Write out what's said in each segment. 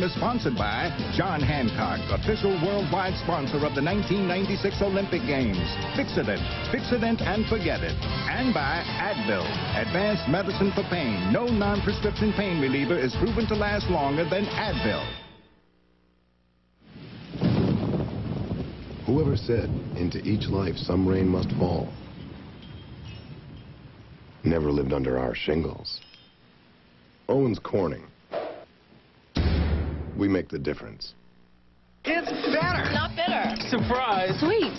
is sponsored by John Hancock, official worldwide sponsor of the 1996 Olympic Games. Fixodent, Fixodent and forget it. And by Advil, advanced medicine for pain. No non-prescription pain reliever is proven to last longer than Advil. Whoever said, into each life some rain must fall, never lived under our shingles. Owens Corning. We make the difference. It's better. Not bitter. Surprise. Sweet.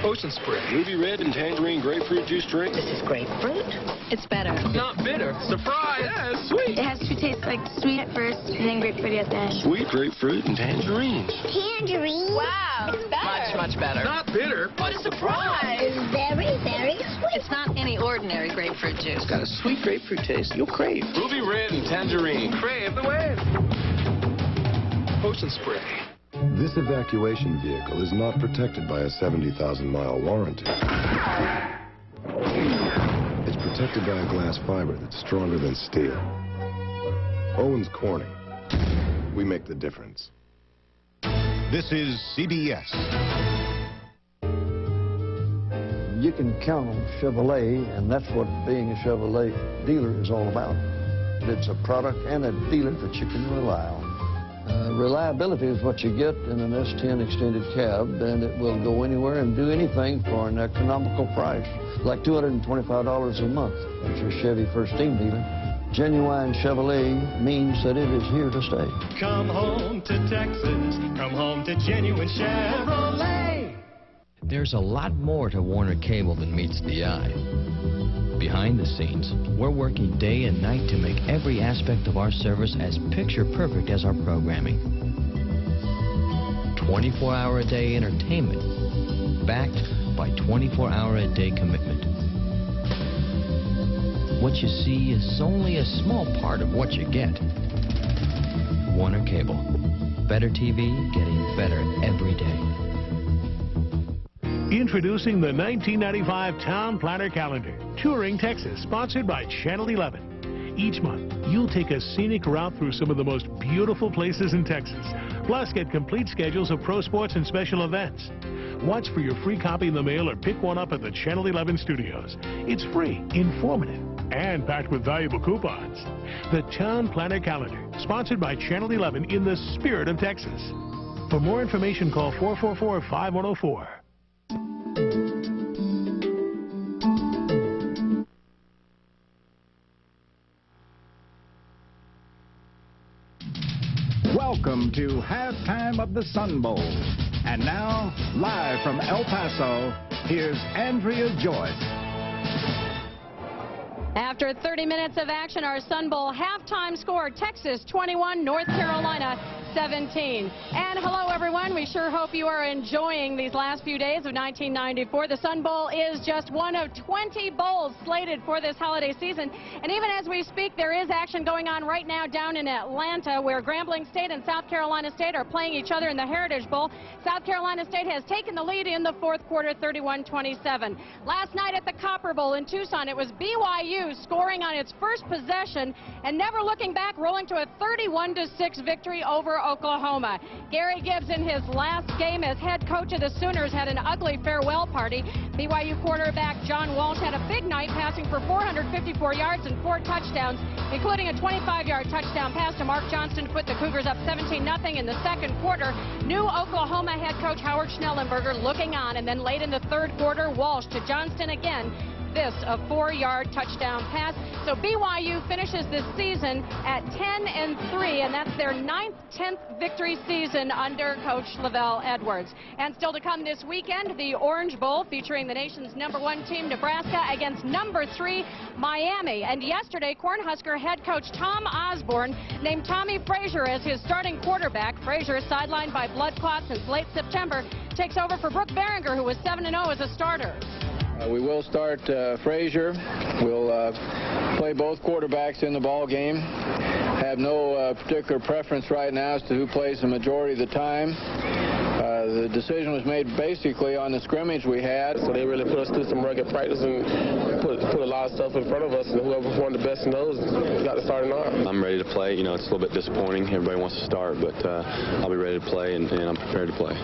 Ocean Spray. Ruby red and tangerine grapefruit juice drink. This is grapefruit. It's better. Not bitter. Surprise. Yeah, it's sweet. It has to taste like sweet at first and then grapefruit at the end. Sweet grapefruit and tangerines. Tangerine? Wow. It's better. Much better. Not bitter. What a surprise. It's very, very sweet. It's not any ordinary grapefruit juice. It's got a sweet grapefruit taste you'll crave. Ruby red and tangerine. Crave the wave. Ocean Spray. This evacuation vehicle is not protected by a 70,000-mile warranty. It's protected by a glass fiber that's stronger than steel. Owens Corning. We make the difference. This is CBS. You can count on Chevrolet, and that's what being a Chevrolet dealer is all about. It's a product and a dealer that you can rely on. Reliability is what you get in an S10 extended cab, and it will go anywhere and do anything for an economical price, like $225 a month. It's your Chevy First Team dealer. Genuine Chevrolet means that it is here to stay. Come home to Texas. Come home to genuine Chevrolet. There's a lot more to Warner Cable than meets the eye. Behind the scenes, we're working day and night to make every aspect of our service as picture-perfect as our programming. 24-hour-a-day entertainment, backed by 24-hour-a-day commitment. What you see is only a small part of what you get. Warner Cable. Better TV, getting better every day. Introducing the 1995 Town Planner Calendar, touring Texas, sponsored by Channel 11. Each month, you'll take a scenic route through some of the most beautiful places in Texas. Plus, get complete schedules of pro sports and special events. Watch for your free copy in the mail or pick one up at the Channel 11 studios. It's free, informative, and packed with valuable coupons. The Town Planner Calendar, sponsored by Channel 11 in the spirit of Texas. For more information, call 444-5104. Welcome to halftime of the Sun Bowl. And now, live from El Paso, here's Andrea Joyce. After 30 minutes of action, our Sun Bowl halftime score, Texas 21, North Carolina 17. And hello, everyone. We sure hope you are enjoying these last few days of 1994. The Sun Bowl is just one of 20 bowls slated for this holiday season. And even as we speak, there is action going on right now down in Atlanta, where Grambling State and South Carolina State are playing each other in the Heritage Bowl. South Carolina State has taken the lead in the fourth quarter, 31-27. Last night at the Copper Bowl in Tucson, it was BYU scoring on its first possession and never looking back, rolling to a 31-6 victory over Oklahoma. Gary Gibbs, in his last game as head coach of the Sooners, had an ugly farewell party. BYU quarterback John Walsh had a big night, passing for 454 yards and 4 touchdowns, including a 25-yard touchdown pass to Mark Johnston to put the Cougars up 17-0 in the second quarter. New Oklahoma head coach Howard Schnellenberger looking on, and then late in the third quarter, Walsh to Johnston again. This a 4-yard touchdown pass. So BYU finishes this season at 10-3, and that's their 10th victory season under Coach Lavelle Edwards. And still to come this weekend, the Orange Bowl, featuring the nation's #1 team, Nebraska, against #3 Miami. And yesterday, Cornhusker head coach Tom Osborne named Tommy Frazier as his starting quarterback. Frazier, sidelined by blood clots since late September, takes over for Brooke Behringer, who was 7-0 as a starter. We will start Frazier. We'll play both quarterbacks in the ball game. Have no particular preference right now as to who plays the majority of the time. The decision was made basically on the scrimmage we had. So they really put us through some rugged practice and put a lot of stuff in front of us, and whoever performed the best in those got to start in our. I'm ready to play. You know, it's a little bit disappointing. Everybody wants to start, but I'll be ready to play, and I'm prepared to play.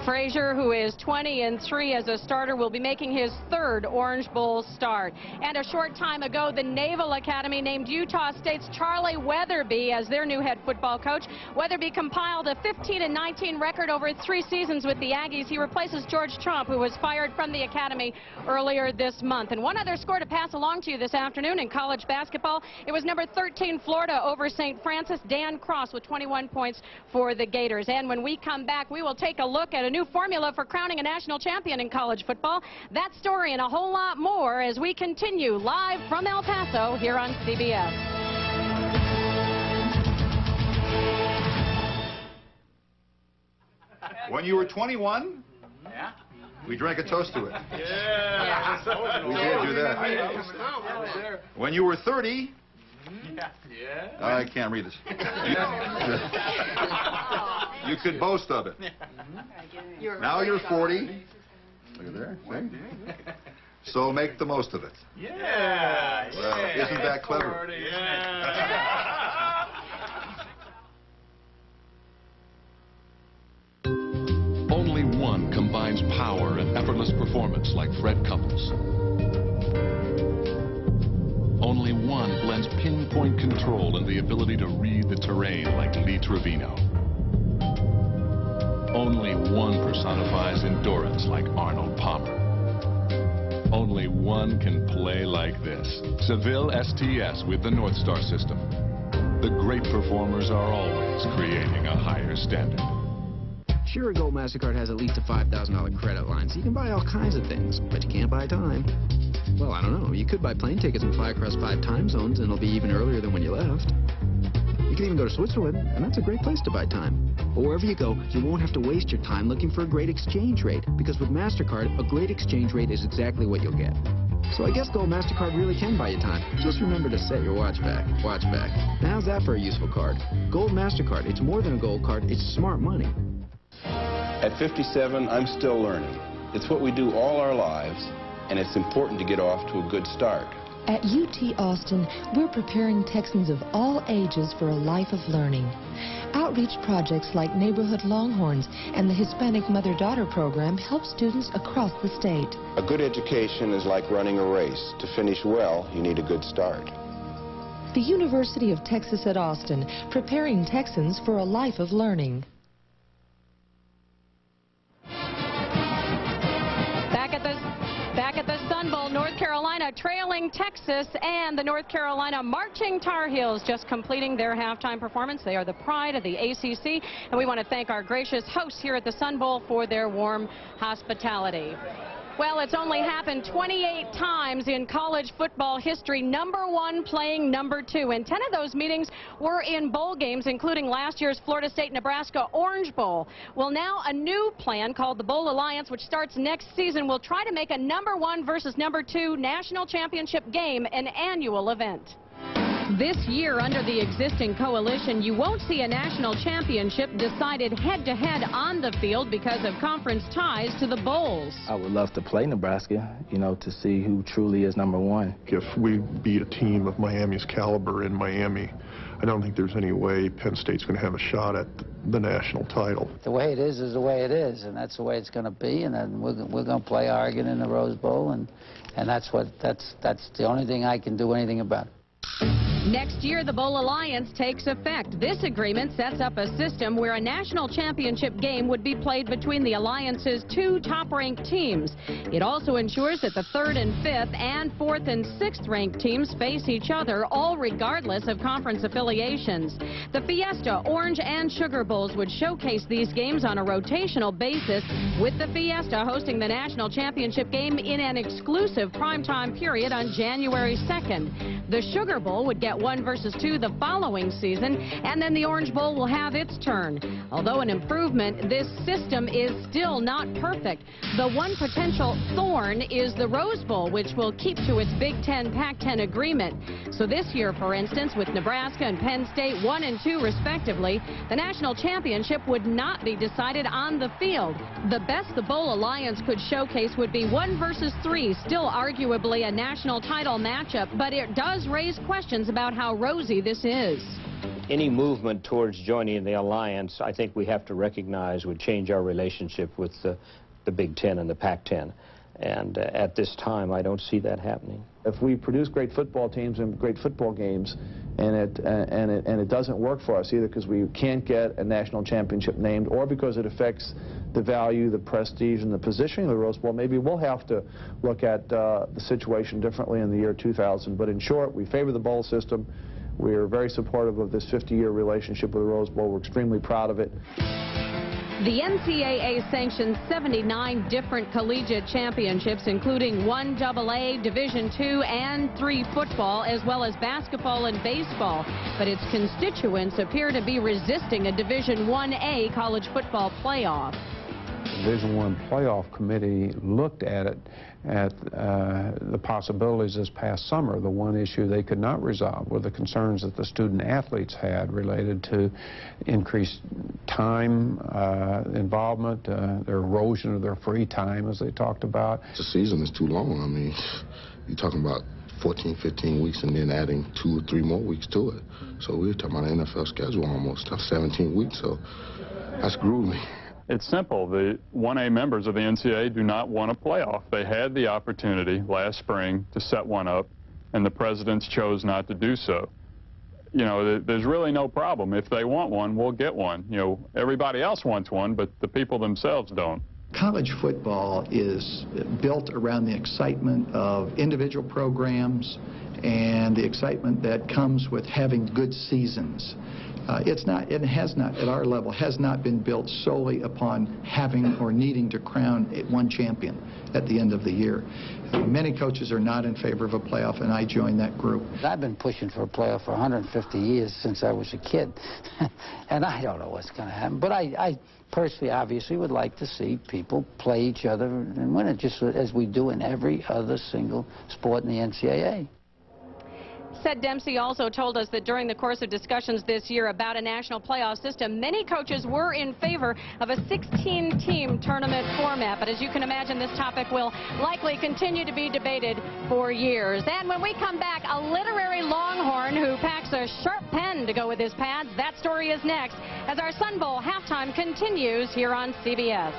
Frazier, who is 20-3 as a starter, will be making his third Orange Bowl start. And a short time ago, the Naval Academy named Utah State's Charlie Weatherby as their new head football coach. Weatherby compiled a 15-19 record over 3 seasons with the Aggies. He replaces George Trump, who was fired from the academy earlier this month. And one other score to pass along to you this afternoon in college basketball. It was number 13 Florida over St. Francis. Dan Cross with 21 points for the Gators. And when we come back, we will take a look at a new formula for crowning a national champion in college football. That story and a whole lot more as we continue live from El Paso here on CBS. When you were 21, we drank a toast to it. Yeah. We did do that. When you were 30, I can't read this. You could boast of it. Now you're 40. Look at there. See? So make the most of it. Yeah. Well, isn't that clever? Only one combines power and effortless performance like Fred Couples. Only one blends pinpoint control and the ability to read the terrain like Lee Trevino. Only one personifies endurance like Arnold Palmer. Only one can play like this. Seville STS with the North Star system. The great performers are always creating a higher standard. Sure, Gold MasterCard has at least a $5,000 credit line, so you can buy all kinds of things, but you can't buy time. Well, I don't know. You could buy plane tickets and fly across 5 time zones, and it'll be even earlier than when you left. You can even go to Switzerland, and that's a great place to buy time. But wherever you go, you won't have to waste your time looking for a great exchange rate, because with MasterCard, a great exchange rate is exactly what you'll get. So I guess Gold MasterCard really can buy you time. Just remember to set your watch back. Watch back. Now, how's that for a useful card? Gold MasterCard. It's more than a gold card. It's smart money. At 57, I'm still learning. It's what we do all our lives, and it's important to get off to a good start. At UT Austin, we're preparing Texans of all ages for a life of learning. Outreach projects like Neighborhood Longhorns and the Hispanic Mother-Daughter Program help students across the state. A good education is like running a race. To finish well, you need a good start. The University of Texas at Austin, preparing Texans for a life of learning. Back at the Sun Bowl, North Carolina trailing Texas, and the North Carolina Marching Tar Heels just completing their halftime performance. They are the pride of the ACC, and we want to thank our gracious hosts here at the Sun Bowl for their warm hospitality. Well, it's only happened 28 times in college football history, number 1 playing number 2, and 10 of those meetings were in bowl games, including last year's Florida State-Nebraska Orange Bowl. Well, now a new plan called the Bowl Alliance, which starts next season, will try to make a number 1 versus number 2 national championship game an annual event. This year, under the existing coalition, you won't see a national championship decided head-to-head on the field because of conference ties to the bowls. I would love to play Nebraska, you know, to see who truly is number 1. If we beat a team of Miami's caliber in Miami, I don't think there's any way Penn State's going to have a shot at the national title. The way it is the way it is, and that's the way it's going to be, and then we're going to play Oregon in the Rose Bowl, and that's the only thing I can do anything about. Next year, the Bowl Alliance takes effect. This agreement sets up a system where a national championship game would be played between the Alliance's 2 top-ranked teams. It also ensures that the 3rd and 5th and 4th and 6th ranked teams face each other, all regardless of conference affiliations. The Fiesta, Orange, and Sugar Bowls would showcase these games on a rotational basis, with the Fiesta hosting the national championship game in an exclusive primetime period on January 2nd. The Sugar Bowl would get at 1 versus 2 the following season, and then the Orange Bowl will have its turn. Although an improvement, this system is still not perfect. The one potential thorn is the Rose Bowl, which will keep to its Big Ten Pac-10 agreement. So this year, for instance, with Nebraska and Penn State 1 and 2 respectively, the national championship would not be decided on the field. The best the Bowl Alliance could showcase would be 1 versus 3, still arguably a national title matchup, but it does raise questions about how rosy this is. Any movement towards joining the alliance, I think we have to recognize would change our relationship with the Big Ten and the Pac-10. And at this time, I don't see that happening. If we produce great football teams and great football games, and it doesn't work for us either because we can't get a national championship named, or because it affects the value, the prestige, and the positioning of the Rose Bowl, maybe we'll have to look at the situation differently in the year 2000. But in short, we favor the bowl system. We are very supportive of this 50-year relationship with the Rose Bowl. We're extremely proud of it. The NCAA sanctions 79 different collegiate championships, including 1 AA, Division II, and 3 football, as well as basketball and baseball. But its constituents appear to be resisting a Division IA college football playoff. The Division I playoff committee looked at it, at the possibilities this past summer. The one issue they could not resolve were the concerns that the student athletes had related to increased time involvement, their erosion of their free time, as they talked about. The season is too long. I mean, you're talking about 14, 15 weeks and then adding 2 or 3 more weeks to it. So we're talking about an NFL schedule almost 17 weeks, so that's grueling. It's simple. The 1A members of the NCAA do not want a playoff. They had the opportunity last spring to set one up, and the presidents chose not to do so. You know, there's really no problem. If they want one, we'll get one. You know, everybody else wants one, but the people themselves don't. College football is built around the excitement of individual programs and the excitement that comes with having good seasons. It has not, at our level, has not been built solely upon having or needing to crown one champion at the end of the year. Many coaches are not in favor of a playoff, and I joined that group. I've been pushing for a playoff for 150 years since I was a kid, and I don't know what's going to happen. But I personally, obviously, would like to see people play each other and win it, just as we do in every other single sport in the NCAA. Said Dempsey also told us that during the course of discussions this year about a national playoff system, many coaches were in favor of a 16-team tournament format. But as you can imagine, this topic will likely continue to be debated for years. And when we come back, a literary Longhorn who packs a sharp pen to go with his pads. That story is next as our Sun Bowl halftime continues here on CBS.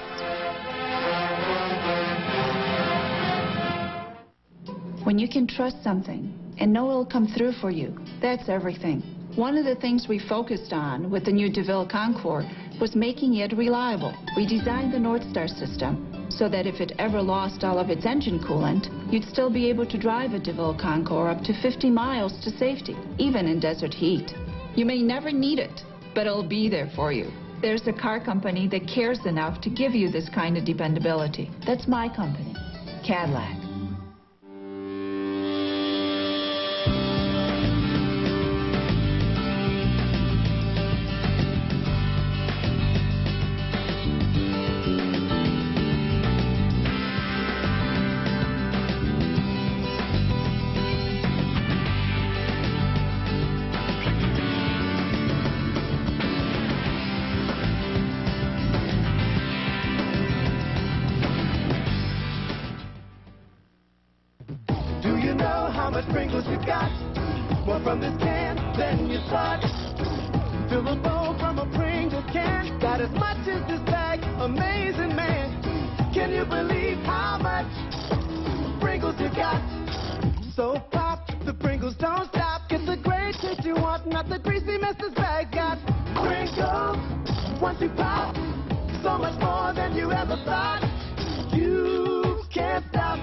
When you can trust something and know it'll come through for you, that's everything. One of the things we focused on with the new DeVille Concorde was making it reliable. We designed the North Star system so that if it ever lost all of its engine coolant, you'd still be able to drive a DeVille Concorde up to 50 miles to safety, even in desert heat. You may never need it, but it'll be there for you. There's a car company that cares enough to give you this kind of dependability. That's my company, Cadillac. Sprinkles you got, more from this can than you thought. Fill a bowl from a Pringles can, got as much as this bag, amazing man. Can you believe how much Pringles you got? So pop, the Pringles don't stop, get the great taste you want, not the greasy mess this bag got. Pringles, once you pop, so much more than you ever thought. You can't stop.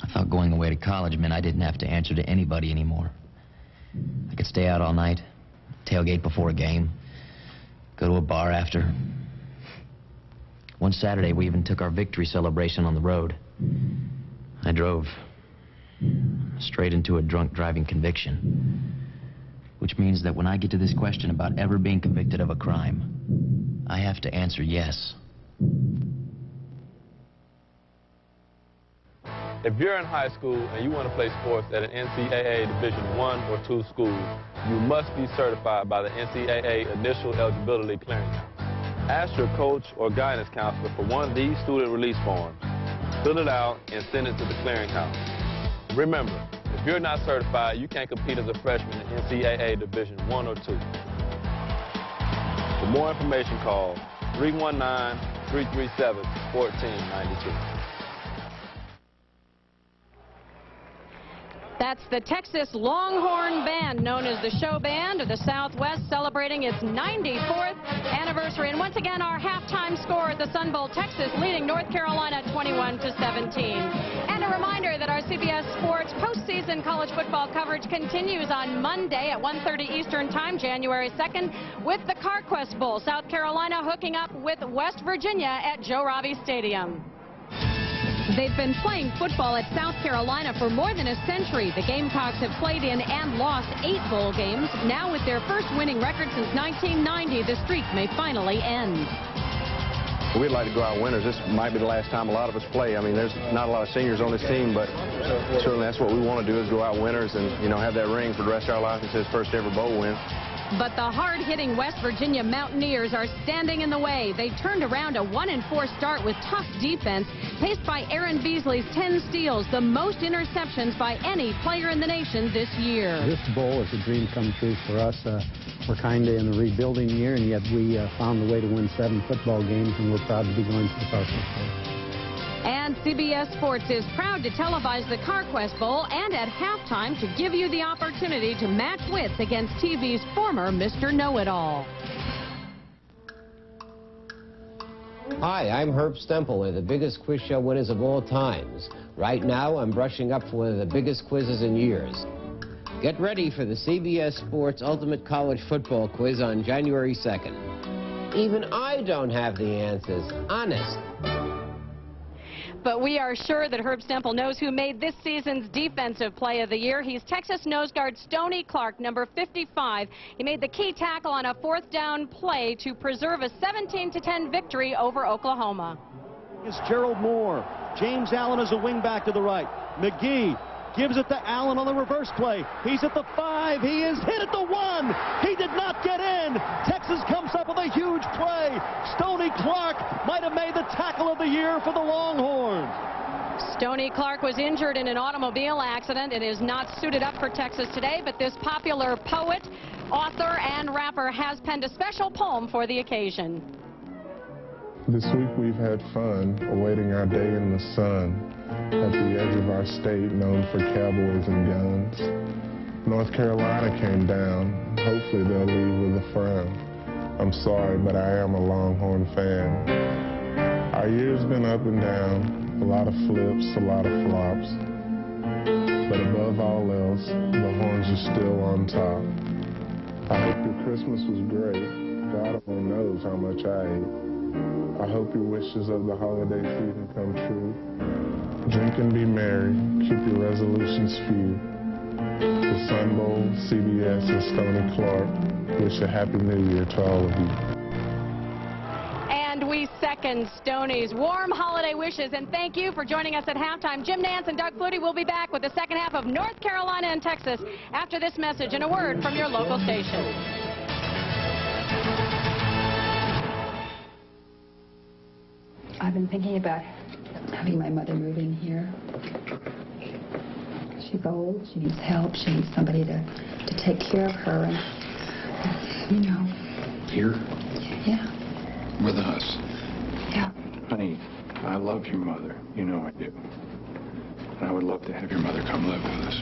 I thought going away to college meant I didn't have to answer to anybody anymore. I could stay out all night, tailgate before a game, go to a bar after. One Saturday, we even took our victory celebration on the road. I drove. straight into a drunk driving conviction. Which means that when I get to this question about ever being convicted of a crime, I have to answer yes. If you're in high school and you want to play sports at an NCAA Division I or II school, you must be certified by the NCAA Initial Eligibility Clearinghouse. Ask your coach or guidance counselor for one of these student release forms. Fill it out and send it to the clearinghouse. Remember, if you're not certified, you can't compete as a freshman in NCAA Division I or II. For more information, call 319-337-1492. That's the Texas Longhorn Band, known as the Show Band of the Southwest, celebrating its 94th anniversary. And once again, our halftime score at the Sun Bowl, Texas leading North Carolina 21-17. And a reminder that our CBS Sports postseason college football coverage continues on Monday at 1:30 Eastern Time, January 2nd, with the CarQuest Bowl. South Carolina hooking up with West Virginia at Joe Robbie Stadium. They've been playing football at South Carolina for more than a century. The Gamecocks have played in and lost 8 bowl games. Now with their first winning record since 1990, the streak may finally end. We'd like to go out winners. This might be the last time a lot of us play. I mean, there's not a lot of seniors on this team, but certainly that's what we want to do is go out winners and, you know, have that ring for the rest of our life. It's his first ever bowl win. But the hard-hitting West Virginia Mountaineers are standing in the way. They turned around a 1-4 start with tough defense, paced by Aaron Beasley's 10 steals, the most interceptions by any player in the nation this year. This bowl is a dream come true for us. We're kind of in a rebuilding year, and yet we found a way to win 7 football games, and we're proud to be going to the CarQuest Bowl. And CBS Sports is proud to televise the CarQuest Bowl and at halftime to give you the opportunity to match wits against TV's former Mr. Know-It-All. Hi, I'm Herb Stempel, one of the biggest quiz show winners of all times. Right now, I'm brushing up for one of the biggest quizzes in years. Get ready for the CBS Sports Ultimate College Football Quiz on January 2nd. Even I don't have the answers. Honest. But we are sure that Herb Stempel knows who made this season's Defensive Play of the Year. He's Texas nose guard Stoney Clark, number 55. He made the key tackle on a 4th down play to preserve a 17-10 victory over Oklahoma. It's Gerald Moore. James Allen is a wingback to the right. McGee gives it to Allen on the reverse play. He's at the 5. He is hit at the 1. He did not get in. Texas comes up with a huge play. Stoney Clark might have made the tackle of the year for the Longhorns. Stoney Clark was injured in an automobile accident and is not suited up for Texas today, but this popular poet, author, and rapper has penned a special poem for the occasion. This week we've had fun awaiting our day in the sun at the edge of our state known for cowboys and guns. North Carolina came down. Hopefully they'll leave with a frown. I'm sorry, but I am a Longhorn fan. Our year's been up and down, a lot of flips, a lot of flops. But above all else, the Horns are still on top. I hope your Christmas was great. God only knows how much I ate. I hope your wishes of the holiday season come true. Drink and be merry, keep your resolutions few. The Sun Bowl, CBS, and Stoney Clark wish a Happy New Year to all of you. And we second Stoney's warm holiday wishes, and thank you for joining us at halftime. Jim Nance and Doug Flutie will be back with the second half of North Carolina and Texas after this message and a word from your local station. I've been thinking about having my mother move in here. She's old, she needs help, she needs somebody to take care of her, and, you know. Here? Yeah. With us? Yeah. Honey, I love your mother. You know I do. And I would love to have your mother come live with us.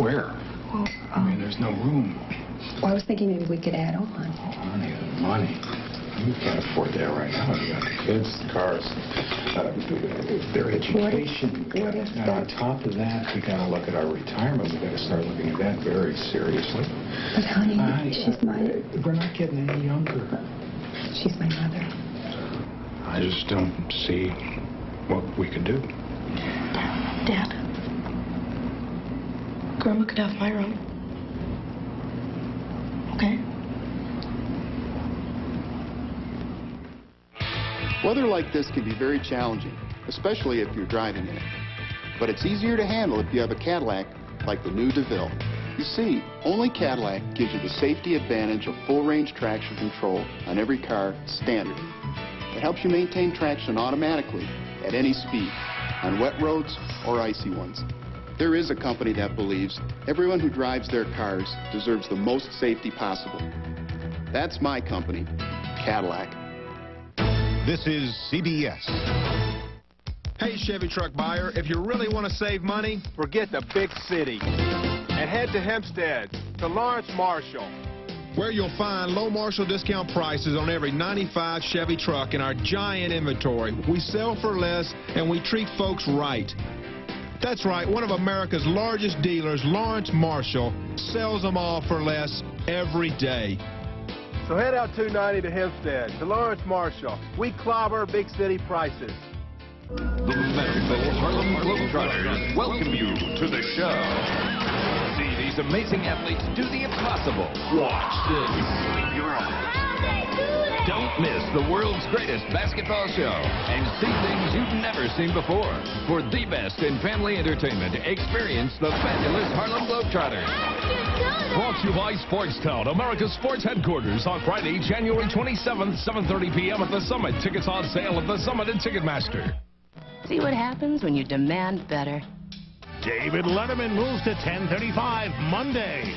Where? Well, I mean, there's no room. Well, I was thinking maybe we could add on. Oh, honey, the money. You can't afford that right now. You got the kids, the cars, their education. And on top of that, we got to look at our retirement. We got to start looking at that very seriously. But honey, she's my... We're not getting any younger. She's my mother. I just don't see what we could do. Dad, Grandma could have my room. Okay? Weather like this can be very challenging, especially if you're driving in it. But it's easier to handle if you have a Cadillac like the new DeVille. You see, only Cadillac gives you the safety advantage of full-range traction control on every car standard. It helps you maintain traction automatically at any speed, on wet roads or icy ones. There is a company that believes everyone who drives their cars deserves the most safety possible. That's my company, Cadillac. This is CBS. Hey, Chevy truck buyer, if you really want to save money, forget the big city and head to Hempstead, to Lawrence Marshall, where you'll find low Marshall discount prices on every 95 Chevy truck in our giant inventory. We sell for less, and we treat folks right. That's right, one of America's largest dealers, Lawrence Marshall, sells them all for less every day. So head out 290 to Hempstead, to Lawrence Marshall. We clobber big city prices. The Memphis Harlem Globetrotters welcome you to the show. See these amazing athletes do the impossible. Watch this. Sleep your eyes. Don't miss the world's greatest basketball show and see things you've never seen before. For the best in family entertainment, experience the fabulous Harlem Globetrotters. Brought to you by Sportstown, America's sports headquarters, on Friday, January 27th, 7:30 p.m. at the Summit. Tickets on sale at the Summit and Ticketmaster. See what happens when you demand better. David Letterman moves to 10:35 Monday.